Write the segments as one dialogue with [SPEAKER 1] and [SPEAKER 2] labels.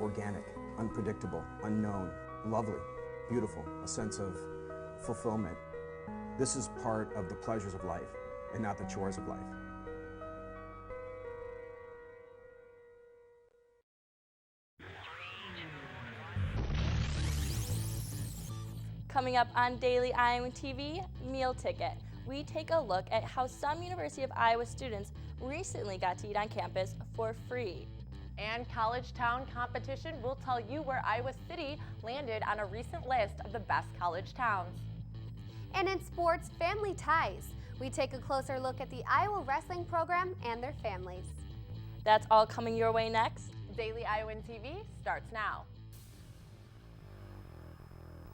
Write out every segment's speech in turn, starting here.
[SPEAKER 1] organic, unpredictable, unknown, lovely, beautiful, a sense of fulfillment. This is part of the pleasures of life and not the chores of life.
[SPEAKER 2] Coming up on Daily Iowan TV, Meal Ticket. We take a look at how some University of Iowa students recently got to eat on campus for free.
[SPEAKER 3] And College Town Competition will tell you where Iowa City landed on a recent list of the best college towns.
[SPEAKER 4] And in sports, Family Ties. We take a closer look at the Iowa wrestling program and their families.
[SPEAKER 2] That's all coming your way next.
[SPEAKER 3] Daily Iowan TV starts now.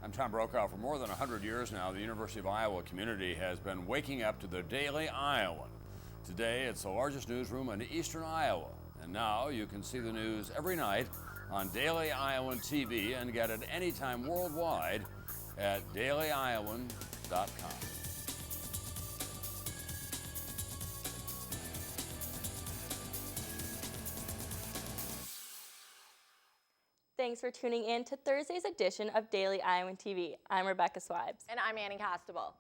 [SPEAKER 5] I'm Tom Brokaw. For more than 100 years now, the University of Iowa community has been waking up to the Daily Iowan. Today, it's the largest newsroom in eastern Iowa. And now you can see the news every night on Daily Iowan TV and get it anytime worldwide at dailyiowan.com.
[SPEAKER 2] Thanks for tuning in to Thursday's edition of Daily Iowan TV. I'm Rebecca Swibes.
[SPEAKER 3] And I'm Annie Costable.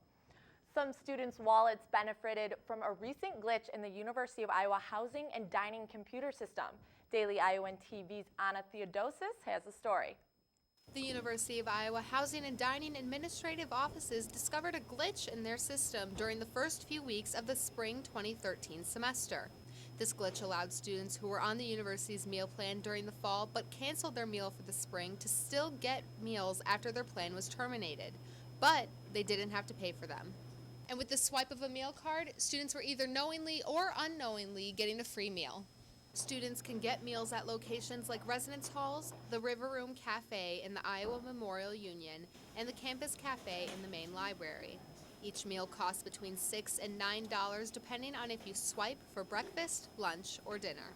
[SPEAKER 3] Some students' wallets benefited from a recent glitch in the University of Iowa housing and dining computer system. Daily Iowan TV's Anna Theodosis has a story.
[SPEAKER 6] The University of Iowa Housing and Dining Administrative Offices discovered a glitch in their system during the first few weeks of the spring 2013 semester. This glitch allowed students who were on the university's meal plan during the fall but canceled their meal for the spring to still get meals after their plan was terminated, but they didn't have to pay for them. And with the swipe of a meal card, students were either knowingly or unknowingly getting a free meal. Students can get meals at locations like residence halls, the River Room Cafe in the Iowa Memorial Union, and the Campus Cafe in the main library. Each meal costs between $6 and $9 depending on if you swipe for breakfast, lunch, or dinner.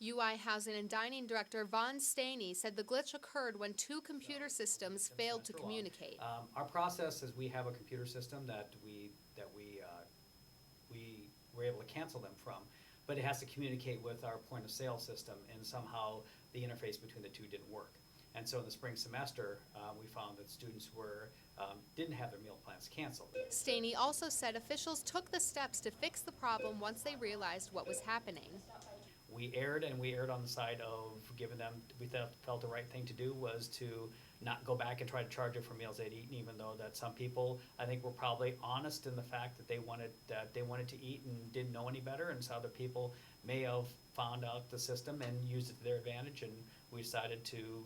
[SPEAKER 6] UI Housing and Dining Director Von Staney said the glitch occurred when two computer systems failed to communicate.
[SPEAKER 7] Our process is we have a computer system that we were able to cancel them from, but it has to communicate with our point of sale system, and somehow the interface between the two didn't work. And so in the spring semester, we found that students didn't have their meal plans canceled.
[SPEAKER 6] Staney also said officials took the steps to fix the problem once they realized what was happening.
[SPEAKER 7] We erred on the side of giving them, we felt the right thing to do was to not go back and try to charge them for meals they'd eaten, even though that some people, I think, were probably honest in the fact that they wanted to eat and didn't know any better, and so other people may have found out the system and used it to their advantage, and we decided to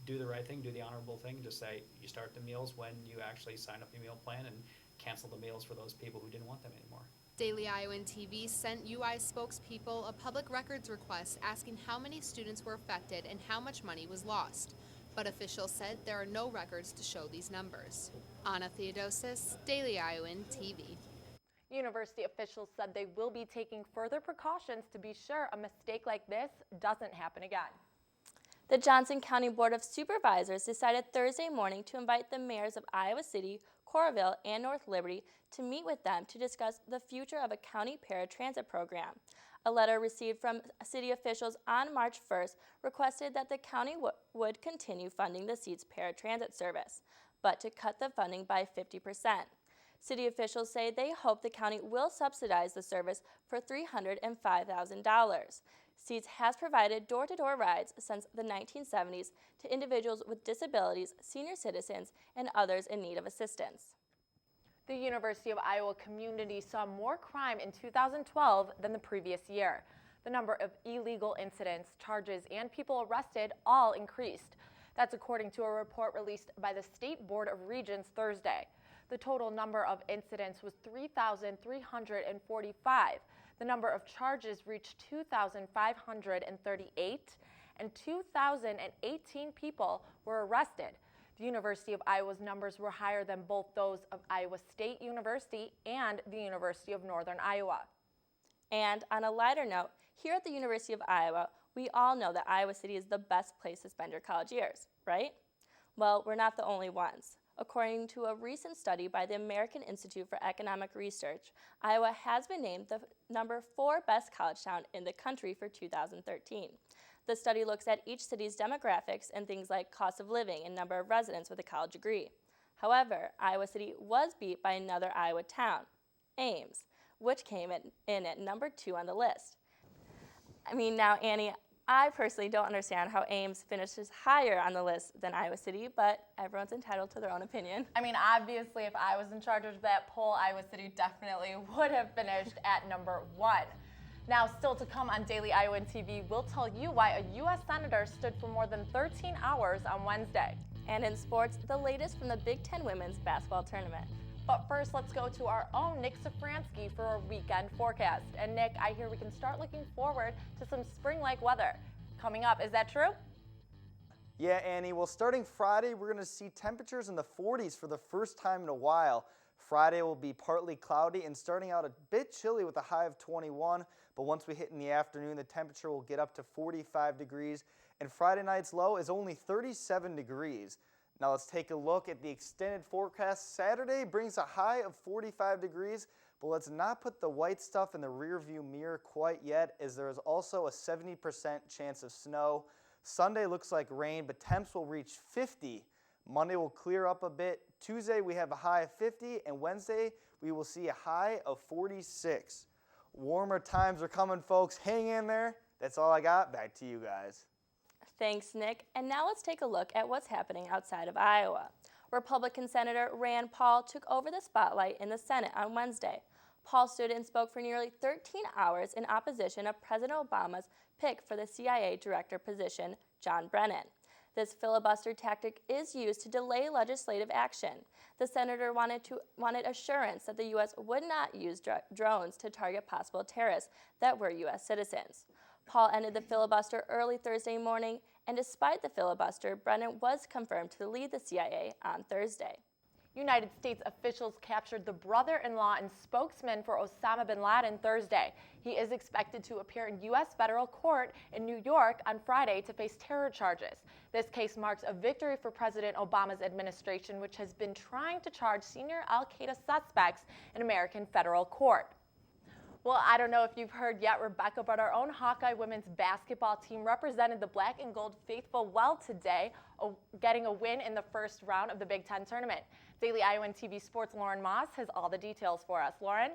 [SPEAKER 7] do the right thing, do the honorable thing, just say you start the meals when you actually sign up your meal plan and cancel the meals for those people who didn't want them anymore.
[SPEAKER 6] Daily Iowan TV sent UI spokespeople a public records request asking how many students were affected and how much money was lost. But officials said there are no records to show these numbers. Anna Theodosis, Daily Iowan TV.
[SPEAKER 3] University officials said they will be taking further precautions to be sure a mistake like this doesn't happen again.
[SPEAKER 2] The Johnson County Board of Supervisors decided Thursday morning to invite the mayors of Iowa City, Coralville, and North Liberty to meet with them to discuss the future of a county paratransit program. A letter received from city officials on March 1st requested that the county would continue funding the SEAT's paratransit service, but to cut the funding by 50%. City officials say they hope the county will subsidize the service for $305,000. SEATS has provided door-to-door rides since the 1970s to individuals with disabilities, senior citizens, and others in need of assistance.
[SPEAKER 3] The University of Iowa community saw more crime in 2012 than the previous year. The number of illegal incidents, charges, and people arrested all increased. That's according to a report released by the State Board of Regents Thursday. The total number of incidents was 3,345. The number of charges reached 2,538, and 2,018 people were arrested. The University of Iowa's numbers were higher than both those of Iowa State University and the University of Northern Iowa.
[SPEAKER 2] And on a lighter note, here at the University of Iowa, we all know that Iowa City is the best place to spend your college years, right? Well, we're not the only ones. According to a recent study by the American Institute for Economic Research, Iowa has been named the #4 best college town in the country for 2013. The study looks at each city's demographics and things like cost of living and number of residents with a college degree. However, Iowa City was beat by another Iowa town, Ames, which came in at number 2 on the list. I mean, now, Annie, I personally don't understand how Ames finishes higher on the list than Iowa City, but everyone's entitled to their own opinion.
[SPEAKER 3] I mean, obviously, if I was in charge of that poll, Iowa City definitely would have finished at number 1. Now, still to come on Daily Iowan TV, we'll tell you why a U.S. Senator stood for more than 13 hours on Wednesday.
[SPEAKER 2] And in sports, the latest from the Big Ten Women's Basketball Tournament.
[SPEAKER 3] But first, let's go to our own Nick Safransky for a weekend forecast. And Nick, I hear we can start looking forward to some spring-like weather coming up. Is that true?
[SPEAKER 8] Yeah, Annie. Well, starting Friday, we're going to see temperatures in the 40s for the first time in a while. Friday will be partly cloudy and starting out a bit chilly with a high of 21. But once we hit in the afternoon, the temperature will get up to 45 degrees. And Friday night's low is only 37 degrees. Now let's take a look at the extended forecast. Saturday brings a high of 45 degrees, but let's not put the white stuff in the rearview mirror quite yet, as there is also a 70% chance of snow. Sunday looks like rain, but temps will reach 50. Monday will clear up a bit. Tuesday we have a high of 50, and Wednesday we will see a high of 46. Warmer times are coming, folks. Hang in there. That's all I got. Back to you guys.
[SPEAKER 2] Thanks, Nick. And now let's take a look at what's happening outside of Iowa. Republican Senator Rand Paul took over the spotlight in the Senate on Wednesday. Paul stood and spoke for nearly 13 hours in opposition of President Obama's pick for the CIA director position, John Brennan. This filibuster tactic is used to delay legislative action. The senator wanted assurance that the U.S. would not use drones to target possible terrorists that were U.S. citizens. Paul ended the filibuster early Thursday morning, and despite the filibuster, Brennan was confirmed to lead the CIA on Thursday.
[SPEAKER 3] United States officials captured the brother-in-law and spokesman for Osama bin Laden Thursday. He is expected to appear in U.S. federal court in New York on Friday to face terror charges. This case marks a victory for President Obama's administration, which has been trying to charge senior al-Qaeda suspects in American federal court. Well, I don't know if you've heard yet, Rebecca, but our own Hawkeye women's basketball team represented the Black and Gold faithful well today, getting a win in the first round of the Big Ten tournament. Daily Iowan TV Sports' Lauren Moss has all the details for us. Lauren?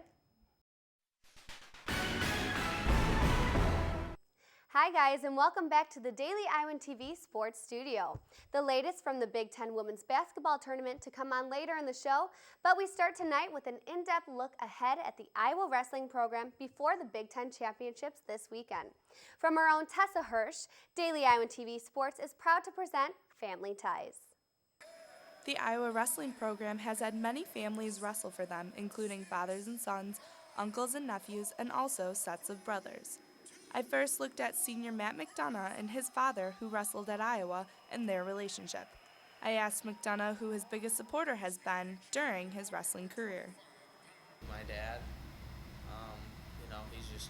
[SPEAKER 4] Hi guys, and welcome back to the Daily Iowan TV Sports Studio. The latest from the Big Ten Women's Basketball Tournament to come on later in the show, but we start tonight with an in-depth look ahead at the Iowa wrestling program before the Big Ten Championships this weekend. From our own Tessa Hirsch, Daily Iowan TV Sports is proud to present Family Ties.
[SPEAKER 9] The Iowa wrestling program has had many families wrestle for them, including fathers and sons, uncles and nephews, and also sets of brothers. I first looked at senior Matt McDonough and his father, who wrestled at Iowa, and their relationship. I asked McDonough who his biggest supporter has been during his wrestling career.
[SPEAKER 10] My dad, he's just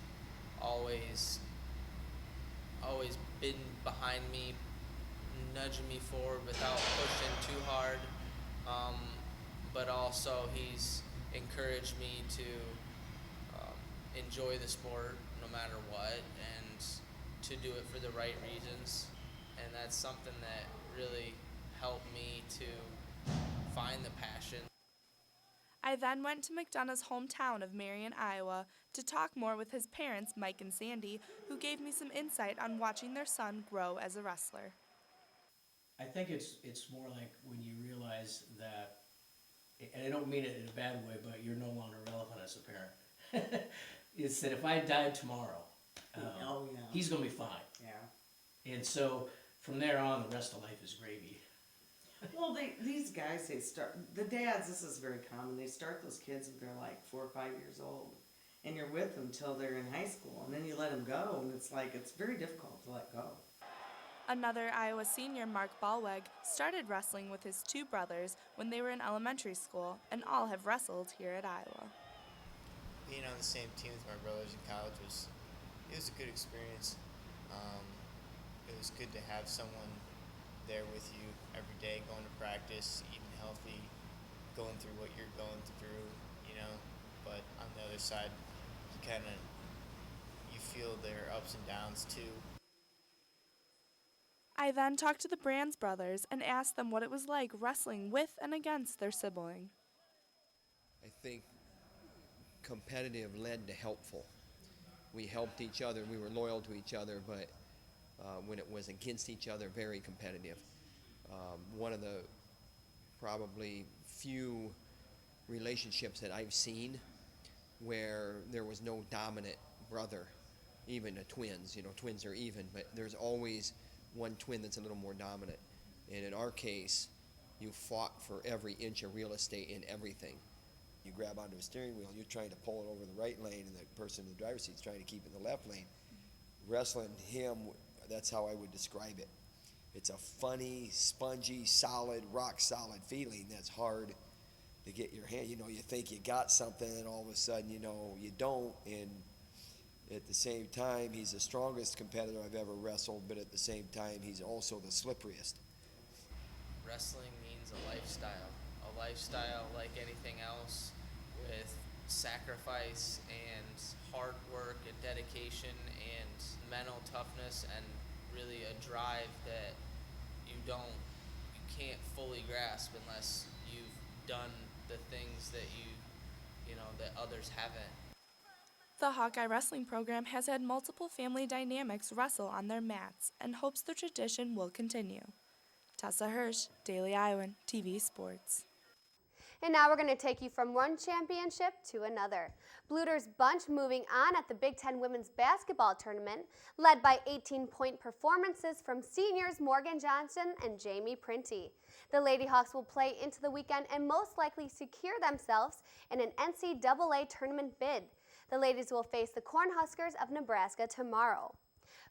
[SPEAKER 10] always been behind me, nudging me forward without pushing too hard, but also he's encouraged me to enjoy the sport no matter what, and to do it for the right reasons, and that's something that really helped me to find the passion.
[SPEAKER 9] I then went to McDonough's hometown of Marion, Iowa, to talk more with his parents, Mike and Sandy, who gave me some insight on watching their son grow as a wrestler.
[SPEAKER 11] I think it's more like when you realize that, and I don't mean it in a bad way, but you're no longer relevant as a parent. It's that if I died tomorrow, he's going to be fine. Yeah. And so from there on, the rest of life is gravy.
[SPEAKER 12] Well, these guys, the dads, this is very common, they start those kids when they're like 4 or 5 years old, and you're with them till they're in high school, and then you let them go, and it's very difficult to let go.
[SPEAKER 9] Another Iowa senior, Mark Ballweg, started wrestling with his 2 brothers when they were in elementary school, and all have wrestled here at Iowa.
[SPEAKER 10] Being on the same team with my brothers in college was a good experience. It was good to have someone there with you every day, going to practice, eating healthy, going through what you're going through, but on the other side, you feel their ups and downs too.
[SPEAKER 9] I then talked to the Brands brothers and asked them what it was like wrestling with and against their sibling.
[SPEAKER 13] I think competitive led to helpful. We helped each other, we were loyal to each other, but when it was against each other, very competitive. One of the probably few relationships that I've seen where there was no dominant brother, even the twins. You know, twins are even, but there's always one twin that's a little more dominant. And in our case, you fought for every inch of real estate in everything. You grab onto a steering wheel, you're trying to pull it over the right lane, and the person in the driver's seat is trying to keep it in the left lane. Wrestling him, that's how I would describe it. It's a funny, spongy, solid, rock solid feeling that's hard to get your hand. You know, you think you got something, and all of a sudden, you know, you don't. And at the same time, he's the strongest competitor I've ever wrestled, but at the same time, he's also the slipperiest.
[SPEAKER 14] Wrestling means a lifestyle like anything else, with sacrifice and hard work and dedication and mental toughness and really a drive that you can't fully grasp unless you've done the things that that others haven't.
[SPEAKER 9] The Hawkeye Wrestling program has had multiple family dynamics wrestle on their mats and hopes the tradition will continue. Tessa Hirsch, Daily Iowan, TV Sports.
[SPEAKER 4] And now we're going to take you from one championship to another. Bluder's bunch moving on at the Big Ten Women's Basketball Tournament, led by 18-point performances from seniors Morgan Johnson and Jamie Printy. The Lady Hawks will play into the weekend and most likely secure themselves in an NCAA tournament bid. The ladies will face the Cornhuskers of Nebraska tomorrow.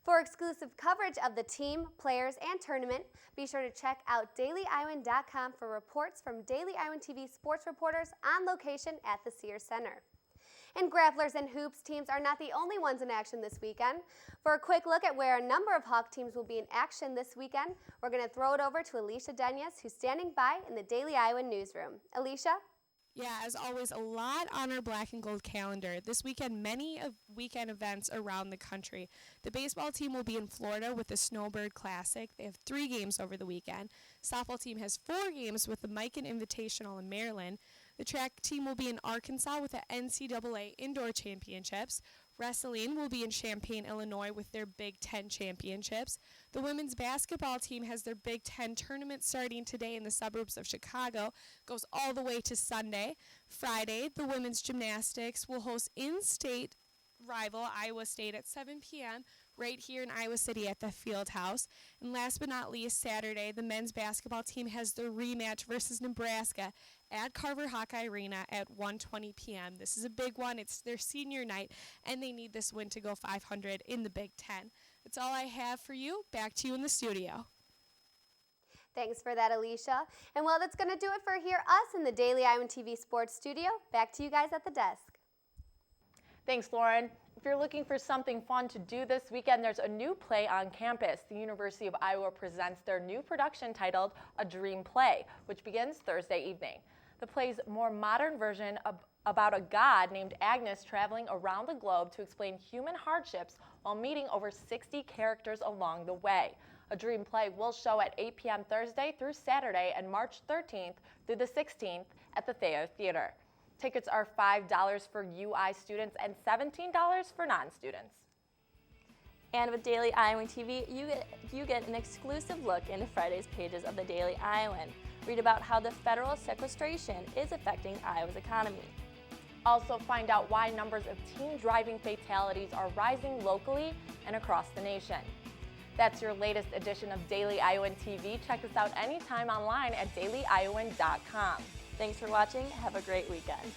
[SPEAKER 4] For exclusive coverage of the team, players, and tournament, be sure to check out DailyIowan.com for reports from Daily Iowan TV sports reporters on location at the Sears Center. And grapplers and hoops teams are not the only ones in action this weekend. For a quick look at where a number of Hawk teams will be in action this weekend, we're going to throw it over to Alicia Denyes, who's standing by in the Daily Iowan newsroom. Alicia?
[SPEAKER 15] Yeah, as always, a lot on our black and gold calendar. This weekend, many weekend events around the country. The baseball team will be in Florida with the Snowbird Classic. They have 3 games over the weekend. Softball team has 4 games with the Mikan Invitational in Maryland. The track team will be in Arkansas with the NCAA Indoor Championships. Wrestling will be in Champaign, Illinois with their Big Ten Championships. The women's basketball team has their Big Ten tournament starting today in the suburbs of Chicago. Goes all the way to Sunday. Friday, the women's gymnastics will host in-state rival Iowa State at 7 p.m. right here in Iowa City at the Field House. And last but not least, Saturday, the men's basketball team has their rematch versus Nebraska at Carver Hawkeye Arena at 1:20 p.m. This is a big one. It's their senior night, and they need this win to go 500 in the Big Ten. That's all I have for you. Back to you in the studio.
[SPEAKER 4] Thanks for that, Alicia. And well, that's going to do it for us in the Daily Iowan TV Sports Studio. Back to you guys at the desk.
[SPEAKER 3] Thanks, Lauren. If you're looking for something fun to do this weekend, there's a new play on campus. The University of Iowa presents their new production titled A Dream Play, which begins Thursday evening. The play's more modern version about a god named Agnes traveling around the globe to explain human hardships while meeting over 60 characters along the way. A Dream Play will show at 8 p.m. Thursday through Saturday and March 13th through the 16th at the Thayer Theater. Tickets are $5 for UI students and $17 for non-students.
[SPEAKER 2] And with Daily Iowan TV, you get an exclusive look into Friday's pages of the Daily Iowan. Read about how the federal sequestration is affecting Iowa's economy.
[SPEAKER 3] Also find out why numbers of teen driving fatalities are rising locally and across the nation. That's your latest edition of Daily Iowan TV. Check us out anytime online at dailyiowan.com.
[SPEAKER 2] Thanks for watching. Have a great weekend.